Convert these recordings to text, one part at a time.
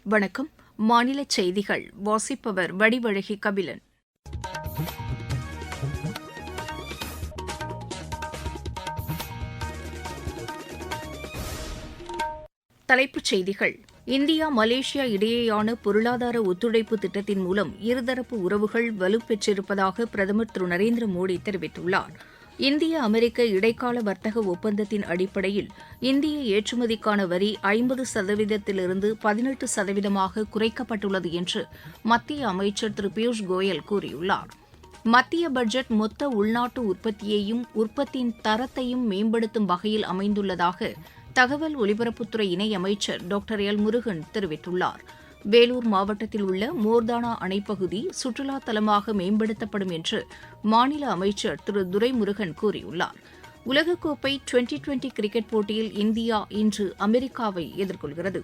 வணக்கம். மாநில செய்திகள் வாசிப்பவர் வடிவழகி கபிலன். தலைப்புச் செய்திகள். இந்தியா மலேசியா இடையேயான பொருளாதார ஒத்துழைப்பு திட்டத்தின் மூலம் இருதரப்பு உறவுகள் வலுப்பெற்றிருப்பதாக பிரதமர் திரு நரேந்திர மோடி தெரிவித்துள்ளார். இந்திய அமெரிக்க இடைக்கால வர்த்தக ஒப்பந்தத்தின் அடிப்படையில் இந்திய ஏற்றுமதிக்கான வரி 50%லிருந்து 18%மாக குறைக்கப்பட்டுள்ளது என்று மத்திய அமைச்சர் திரு பியூஷ் கோயல் கூறியுள்ளார். மத்திய பட்ஜெட் மொத்த உள்நாட்டு உற்பத்தியையும் உற்பத்தியின் தரத்தையும் மேம்படுத்தும் வகையில் அமைந்துள்ளதாக தகவல் ஒலிபரப்புத்துறை இணையமைச்சர் டாக்டர் எல் முருகன் தெரிவித்துள்ளார். வேலூர் மாவட்டத்தில் உள்ள மோர்தானா அணைப்பகுதி சுற்றுலா தலமாக மேம்படுத்தப்படும் என்று மாநில அமைச்சர் திரு துரைமுருகன் கூறியுள்ளார். உலகக்கோப்பை டுவெண்டி கிரிக்கெட் போட்டியில் இந்தியா இன்று அமெரிக்காவை எதிர்கொள்கிறது.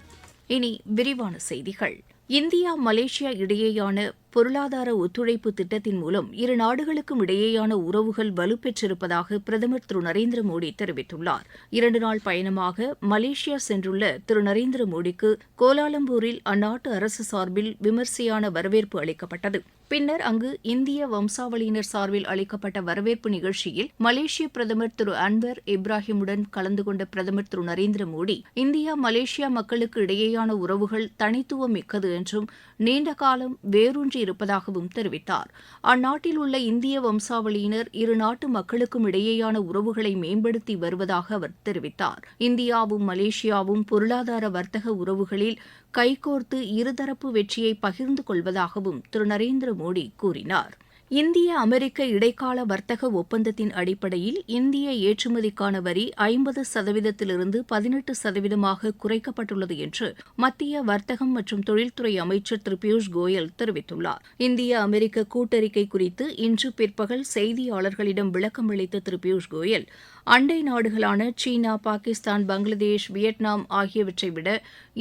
இனி விரிவான செய்திகள். இந்தியா மலேசியா இடையேயான பொருளாதார ஒத்துழைப்பு திட்டத்தின் மூலம் இரு நாடுகளுக்கும் இடையேயான உறவுகள் வலுப்பெற்றிருப்பதாக பிரதமர் திரு நரேந்திர மோடி தெரிவித்துள்ளார். 2 நாள் பயணமாக மலேசியா சென்றுள்ள திரு நரேந்திர மோடிக்கு கோலாலம்பூரில் அந்நாட்டு அரசு சார்பில் விமரிசையான வரவேற்பு அளிக்கப்பட்டது. பின்னர் அங்கு இந்திய வம்சாவளியினர் சார்பில் அளிக்கப்பட்ட வரவேற்பு நிகழ்ச்சியில் மலேசிய பிரதமர் திரு அன்வர் இப்ராஹிமுடன் கலந்து கொண்ட பிரதமர் திரு நரேந்திர மோடி இந்தியா மலேசியா மக்களுக்கு இடையேயான உறவுகள் தனித்துவம் மிக்கது என்றும் நீண்ட காலம் வேரூன்றி இருப்பதாகவும் தெரிவித்தார். அந்நாட்டில் உள்ள இந்திய வம்சாவளியினர் இரு நாட்டு மக்களுக்கும் இடையேயான உறவுகளை மேம்படுத்தி வருவதாக அவர் தெரிவித்தார். இந்தியாவும் மலேசியாவும் பொருளாதார வர்த்தக உறவுகளில் கைகோர்த்து இருதரப்பு வெற்றியை பகிர்ந்து கொள்வதாகவும் திரு நரேந்திர மோடி கூறினார். இந்திய அமெரிக்க இடைக்கால வர்த்தக ஒப்பந்தத்தின் அடிப்படையில் இந்திய ஏற்றுமதிக்கான வரி 50%லிருந்து 18%மாக குறைக்கப்பட்டுள்ளது என்று மத்திய வர்த்தகம் மற்றும் தொழில்துறை அமைச்சர் திரு பியூஷ் கோயல் தெரிவித்துள்ளார். இந்திய அமெரிக்க கூட்டறிக்கை குறித்து இன்று பிற்பகல் செய்தியாளர்களிடம் விளக்கம் அளித்த திரு பியூஷ் கோயல், அண்டை நாடுகளான சீனா, பாகிஸ்தான், பங்களாதேஷ், வியட்நாம் ஆகியவற்றை விட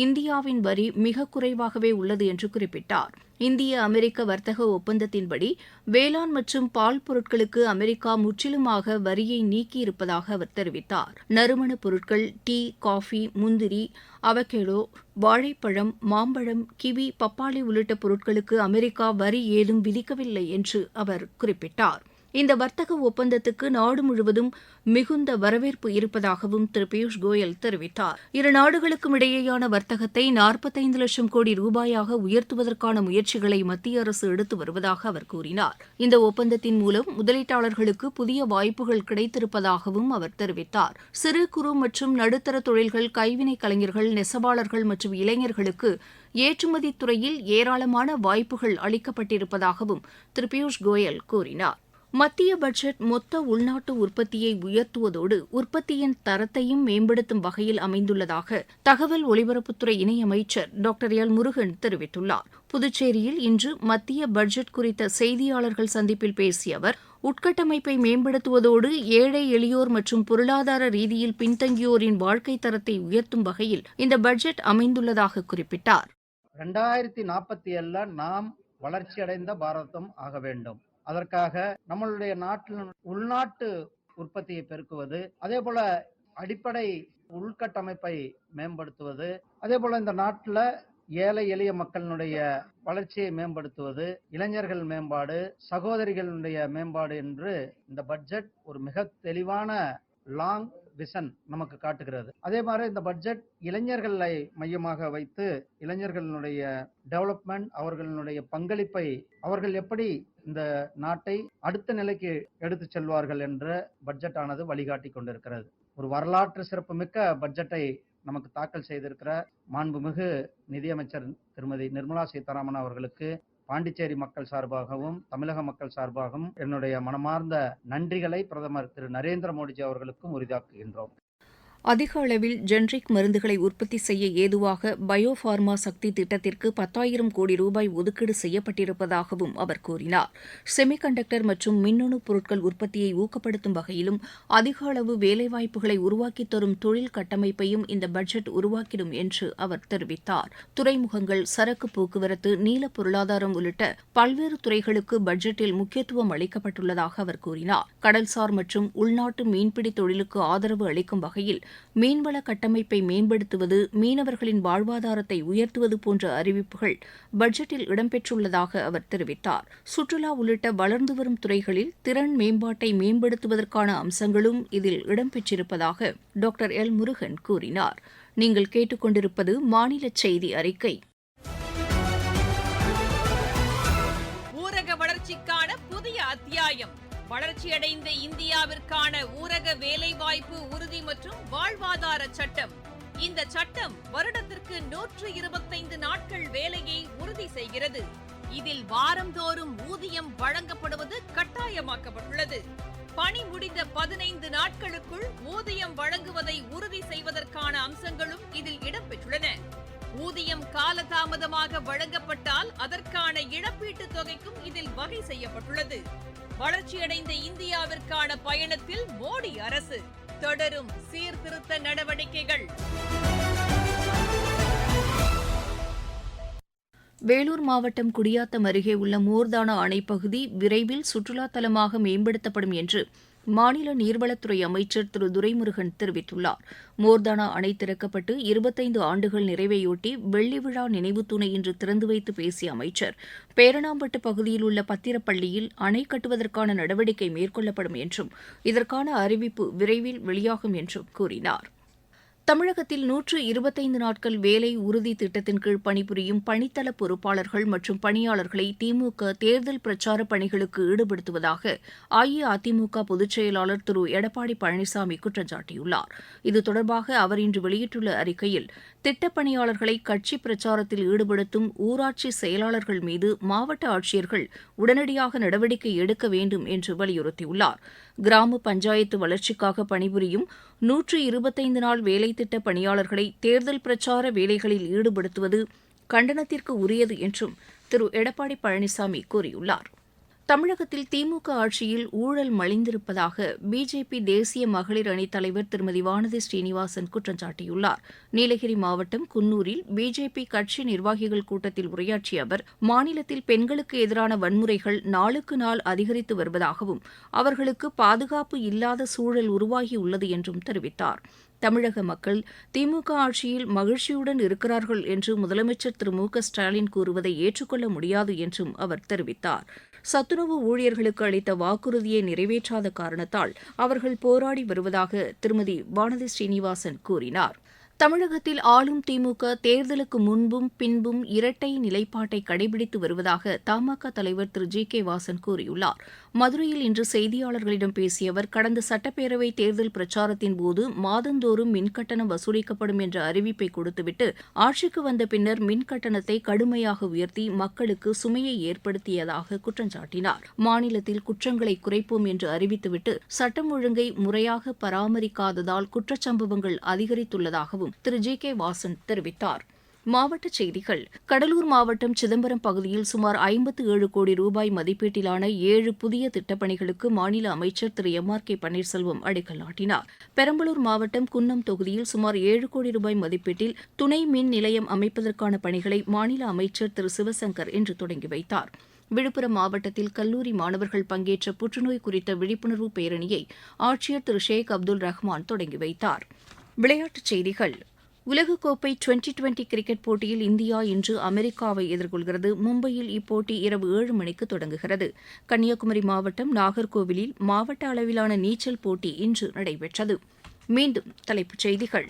இந்தியாவின் வரி மிக குறைவாகவே உள்ளது என்று குறிப்பிட்டார். இந்திய அமெரிக்க வர்த்தக ஒப்பந்தத்தின்படி வேளாண் மற்றும் பால் பொருட்களுக்கு அமெரிக்கா முற்றிலுமாக வரியை நீக்கியிருப்பதாக அவர் தெரிவித்தார். நறுமணப் பொருட்கள், டீ, காஃபி, முந்திரி, அவகேடோ, வாழைப்பழம், மாம்பழம், கிவி, பப்பாளி உள்ளிட்ட பொருட்களுக்கு அமெரிக்கா வரி ஏதும் விதிக்கவில்லை என்று அவர் குறிப்பிட்டார். இந்த வர்த்தக ஒப்பந்தத்துக்கு நாடு முழுவதும் மிகுந்த வரவேற்பு இருப்பதாகவும் திரு பியூஷ் கோயல் தெரிவித்தார். இரு நாடுகளுக்கும் இடையேயான வர்த்தகத்தை 45 லட்சம் கோடி ரூபாயாக உயர்த்துவதற்கான முயற்சிகளை மத்திய அரசு எடுத்து வருவதாக அவர் கூறினார். இந்த ஒப்பந்தத்தின் மூலம் முதலீட்டாளர்களுக்கு புதிய வாய்ப்புகள் கிடைத்திருப்பதாகவும் அவர் தெரிவித்தார். சிறு குறு மற்றும் நடுத்தர தொழில்கள், கைவினைக் கலைஞர்கள், நெசவாளர்கள் மற்றும் இளைஞர்களுக்கு ஏற்றுமதி துறையில் ஏராளமான வாய்ப்புகள் அளிக்கப்பட்டிருப்பதாகவும் திரு பியூஷ் கோயல் கூறினார். மத்திய பட்ஜெட் மொத்த உள்நாட்டு உற்பத்தியை உயர்த்துவதோடு உற்பத்தியின் தரத்தையும் மேம்படுத்தும் வகையில் அமைந்துள்ளதாக தகவல் ஒலிபரப்புத்துறை இணையமைச்சர் டாக்டர் எல் முருகன் தெரிவித்துள்ளார். புதுச்சேரியில் இன்று மத்திய பட்ஜெட் குறித்த செய்தியாளர்கள் சந்திப்பில் பேசிய அவர், உட்கட்டமைப்பை மேம்படுத்துவதோடு ஏழை எளியோர் மற்றும் பொருளாதார ரீதியில் பின்தங்கியோரின் வாழ்க்கை தரத்தை உயர்த்தும் வகையில் இந்த பட்ஜெட் அமைந்துள்ளதாக குறிப்பிட்டார். 2047 நாம் வளர்ச்சியடைந்த பாரதம் ஆக வேண்டும். அதற்காக நம்மளுடைய நாட்டில் உள்நாட்டு உற்பத்தியை பெருக்குவது, அதே போல அடிப்படை உள்கட்டமைப்பை மேம்படுத்துவது, அதே போல இந்த நாட்டில் ஏழை எளிய மக்களினுடைய வளர்ச்சியை மேம்படுத்துவது, இளைஞர்கள் மேம்பாடு, சகோதரிகளுடைய மேம்பாடு என்று இந்த பட்ஜெட் ஒரு மிக தெளிவான லாங் விஷன் நமக்கு காட்டுகிறது. அதே மாதிரி இந்த பட்ஜெட் இளைஞர்களை மையமாக வைத்து இளைஞர்களுடைய டெவலப்மெண்ட், அவர்களுடைய பங்களிப்பை, அவர்கள் எப்படி இந்த நாட்டை அடுத்த நிலைக்கு எடுத்து செல்வார்கள் என்ற பட்ஜெட் ஆனது வழிகாட்டி கொண்டிருக்கிறது. ஒரு வரலாற்று சிறப்புமிக்க பட்ஜெட்டை நமக்கு தாக்கல் செய்திருக்கிற மாண்புமிகு நிதியமைச்சர் திருமதி நிர்மலா சீதாராமன் அவர்களுக்கு பாண்டிச்சேரி மக்கள் சார்பாகவும் தமிழக மக்கள் சார்பாகவும் என்னுடைய மனமார்ந்த நன்றிகளை பிரதமர் திரு நரேந்திர மோடிஜி அவர்களுக்கும் உரித்தாக்குகின்றோம். அதிக அளவில் ஜெனரிக் மருந்துகளை உற்பத்தி செய்ய ஏதுவாக பயோபார்மா சக்தி திட்டத்திற்கு 10,000 கோடி ரூபாய் ஒதுக்கீடு செய்யப்பட்டிருப்பதாகவும் அவர் கூறினார். செமிகண்டக்டர் மற்றும் மின்னணு பொருட்கள் உற்பத்தியை ஊக்கப்படுத்தும் வகையிலும் அதிக அளவு வேலைவாய்ப்புகளை உருவாக்கித் தரும் தொழில் கட்டமைப்பையும் இந்த பட்ஜெட் உருவாக்கிடும் என்று அவர் தெரிவித்தார். துறைமுகங்கள், சரக்கு போக்குவரத்து, நீல பொருளாதாரம் உள்ளிட்ட பல்வேறு துறைகளுக்கு பட்ஜெட்டில் முக்கியத்துவம் அளிக்கப்பட்டுள்ளதாக அவர் கூறினார். கடல்சார் மற்றும் உள்நாட்டு மீன்பிடி தொழிலுக்கு ஆதரவு அளிக்கும் வகையில் மீன்வள கட்டமைப்பை மேம்படுத்துவது, மீனவர்களின் வாழ்வாதாரத்தை உயர்த்துவது போன்ற அறிவிப்புகள் பட்ஜெட்டில் இடம்பெற்றுள்ளதாக அவர் தெரிவித்தார். சுற்றுலா உள்ளிட்ட வளர்ந்து வரும் துறைகளில் திறன் மேம்பாட்டை மேம்படுத்துவதற்கான அம்சங்களும் இதில் இடம்பெற்றிருப்பதாக டாக்டர் எல். முருகன் கூறினார். நீங்கள் கேட்டுக்கொண்டிருப்பது மாநில செய்தி அறிக்கை. ஊரக வளர்ச்சிக்கான புதிய அத்தியாயம். வளர்ச்சியடைந்த இந்தியாவிற்கான ஊரக வேலைவாய்ப்பு உறுதி மற்றும் வாழ்வாதார சட்டம். இந்த சட்டம் வருடத்திற்கு 125 நாட்கள் வேலையை உறுதி செய்கிறது. இதில் வாரந்தோறும் ஊதியம் வழங்கப்படுவது கட்டாயமாக்கப்பட்டுள்ளது. பணி முடிந்த 15 நாட்களுக்குள் ஊதியம் வழங்குவதை உறுதி செய்வதற்கான அம்சங்களும் இதில் இடம்பெற்றுள்ளன. ஊதியம் காலதாமதமாக வழங்கப்பட்டால் அதற்கான இழப்பீட்டுத் தொகைக்கும் இதில் வகை செய்யப்பட்டுள்ளது. வளர்ச்சியடைந்த இந்தியாவிற்கான பயணத்தில் மோடி அரசு தொடரும் சீர்திருத்த நடவடிக்கைகள். வேலூர் மாவட்டம் குடியாத்தம் அருகே உள்ள மோர்தானா அணைப்பகுதி விரைவில் சுற்றுலா தலமாக மேம்படுத்தப்படும் என்று மாநில நீர்வளத்துறை அமைச்சர் திரு துரைமுருகன் தெரிவித்துள்ளார். மோர்தானா அணை திறக்கப்பட்டு 25 ஆண்டுகள் நிறைவையொட்டி வெள்ளி விழா நினைவு தூணை இன்று திறந்து வைத்து பேசிய அமைச்சர், பேரணாம்பட்டு பகுதியில் உள்ள பத்திரப்பள்ளியில் அணை கட்டுவதற்கான நடவடிக்கை மேற்கொள்ளப்படும் என்றும் இதற்கான அறிவிப்பு விரைவில் வெளியாகும் என்றும் கூறினார். தமிழகத்தில் 125 நாட்கள் வேலை உறுதி திட்டத்தின் கீழ் பணிபுரியும் பணித்தள பொறுப்பாளர்கள் மற்றும் பணியாளர்களை திமுக தேர்தல் பிரச்சார பணிகளுக்கு ஈடுபடுத்துவதாக அஇஅதிமுக பொதுச் செயலாளர் திரு எடப்பாடி பழனிசாமி குற்றம் சாட்டியுள்ளார். இது தொடர்பாக அவர் இன்று வெளியிட்டுள்ள அறிக்கையில், திட்டப் பணியாளர்களை கட்சி பிரச்சாரத்தில் ஈடுபடுத்தும் ஊராட்சி செயலாளர்கள் மீது மாவட்ட ஆட்சியர்கள் உடனடியாக நடவடிக்கை எடுக்க வேண்டும் என்று வலியுறுத்தியுள்ளார். கிராம பஞ்சாயத்து வளர்ச்சிக்காக பணிபுரியும் 125 நாள் வேலை திட்ட பணியாளர்களை தேர்தல் பிரச்சார வேலைகளில் ஈடுபடுத்துவது கண்டனத்திற்கு உரியது என்றும் திரு எடப்பாடி பழனிசாமி கூறியுள்ளார். தமிழகத்தில் திமுக ஆட்சியில் ஊழல் மலிந்திருப்பதாக பிஜேபி தேசிய மகளிர் அணித் தலைவர் திருமதி வானதி ஸ்ரீனிவாசன் குற்றம் சாட்டியுள்ளார். நீலகிரி மாவட்டம் குன்னூரில் பிஜேபி கட்சி நிர்வாகிகள் கூட்டத்தில் உரையாற்றிய அவர், மாநிலத்தில் பெண்களுக்கு எதிரான வன்முறைகள் நாளுக்கு நாள் அதிகரித்து வருவதாகவும் அவர்களுக்கு பாதுகாப்பு இல்லாத சூழல் உருவாகியுள்ளது என்றும் தெரிவித்தார். தமிழக மக்கள் திமுக ஆட்சியில் மகிழ்ச்சியுடன் இருக்கிறார்கள் என்று முதலமைச்சர் திரு மு க ஸ்டாலின் கூறுவதை ஏற்றுக்கொள்ள முடியாது என்றும் அவர் தெரிவித்தார். சத்துணவு ஊழியர்களுக்கு அளித்த வாக்குறுதியை நிறைவேற்றாத காரணத்தால் அவர்கள் போராடி வருவதாக திருமதி வானதி ஸ்ரீனிவாசன் கூறினார். தமிழகத்தில் ஆளும் திமுக தேர்தலுக்கு முன்பும் பின்பும் இரட்டை நிலைப்பாட்டை கடைபிடித்து வருவதாக தமாக தலைவர் திரு ஜி கே வாசன் கூறியுள்ளார். மதுரையில் இன்று செய்தியாளர்களிடம் பேசிய அவர், கடந்த சட்டப்பேரவை தேர்தல் பிரச்சாரத்தின் போது மாதந்தோறும் மின்கட்டணம் வசூலிக்கப்படும் என்ற அறிவிப்பை கொடுத்துவிட்டு ஆட்சிக்கு வந்த பின்னர் மின்கட்டணத்தை கடுமையாக உயர்த்தி மக்களுக்கு சுமையை ஏற்படுத்தியதாக குற்றம் சாட்டினார். மாநிலத்தில் குற்றங்களை குறைப்போம் என்று அறிவித்துவிட்டு சட்டம் ஒழுங்கை முறையாக பராமரிக்காததால் குற்றச்சம்பவங்கள் அதிகரித்துள்ளதாகவும் திரு ஜி கே வாசன் தெரிவித்தார். மாவட்டச் செய்திகள். கடலூர் மாவட்டம் சிதம்பரம் பகுதியில் சுமார் 57 கோடி ரூபாய் மதிப்பீட்டிலான 7 புதிய திட்டப்பணிகளுக்கு மாநில அமைச்சர் திரு எம்.ஆர்.கே. பன்னீர்செல்வம் அடிக்கல் நாட்டினார். பெரம்பலூர் மாவட்டம் குன்னம் தொகுதியில் சுமார் 7 கோடி ரூபாய் மதிப்பீட்டில் துணை மின் நிலையம் அமைப்பதற்கான பணிகளை மாநில அமைச்சர் திரு சிவசங்கர் இன்று தொடங்கி வைத்தார். விழுப்புரம் மாவட்டத்தில் கல்லூரி மாணவர்கள் பங்கேற்ற புற்றுநோய் குறித்த விழிப்புணர்வு பேரணியை ஆட்சியர் திரு ஷேக் அப்துல் ரஹ்மான் தொடங்கி வைத்தார். விளையாட்டுச் செய்திகள். உலகக்கோப்பை டுவெண்டி கிரிக்கெட் போட்டியில் இந்தியா இன்று அமெரிக்காவை எதிர்கொள்கிறது. மும்பையில் இப்போட்டி இரவு 7 மணிக்கு தொடங்குகிறது. கன்னியாகுமரி மாவட்டம் நாகர்கோவிலில் மாவட்ட அளவிலான நீச்சல் போட்டி இன்று நடைபெற்றது. மீண்டும் தலைப்புச் செய்திகள்.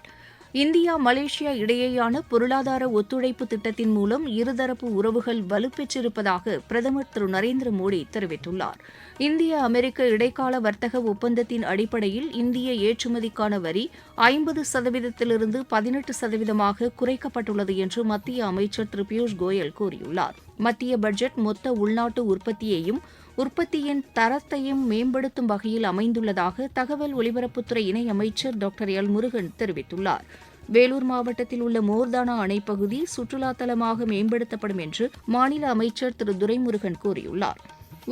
இந்தியா மலேசியா இடையேயான பொருளாதார ஒத்துழைப்பு திட்டத்தின் மூலம் இருதரப்பு உறவுகள் வலுப்பெற்றிருப்பதாக பிரதமர் திரு நரேந்திர மோடி தெரிவித்துள்ளார். இந்திய அமெரிக்க இடைக்கால வர்த்தக ஒப்பந்தத்தின் அடிப்படையில் இந்திய ஏற்றுமதிக்கான வரி 50%லிருந்து 18%ஆக குறைக்கப்பட்டுள்ளது என்று மத்திய அமைச்சர் திரு பியூஷ் கோயல் கூறியுள்ளார். மத்திய பட்ஜெட் மொத்த உள்நாட்டு உற்பத்தியையும் உற்பத்தியின் தரத்தையும் மேம்படுத்தும் வகையில் அமைந்துள்ளதாக தகவல் ஒலிபரப்புத்துறை இணையமைச்சர் டாக்டர் எல். முருகன் தெரிவித்துள்ளார். வேலூர் மாவட்டத்தில் உள்ள மோர்தானா அணைப்பகுதி சுற்றுலா தலமாக மேம்படுத்தப்படும் என்று மாநில அமைச்சர் திரு துரைமுருகன் கூறியுள்ளார்.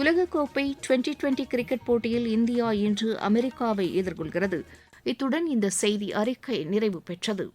உலகக்கோப்பை டுவெண்டி கிரிக்கெட் போட்டியில் இந்தியா இன்று அமெரிக்காவை எதிர்கொள்கிறது. இத்துடன் இந்த செய்தி அறிக்கை நிறைவு பெற்றது.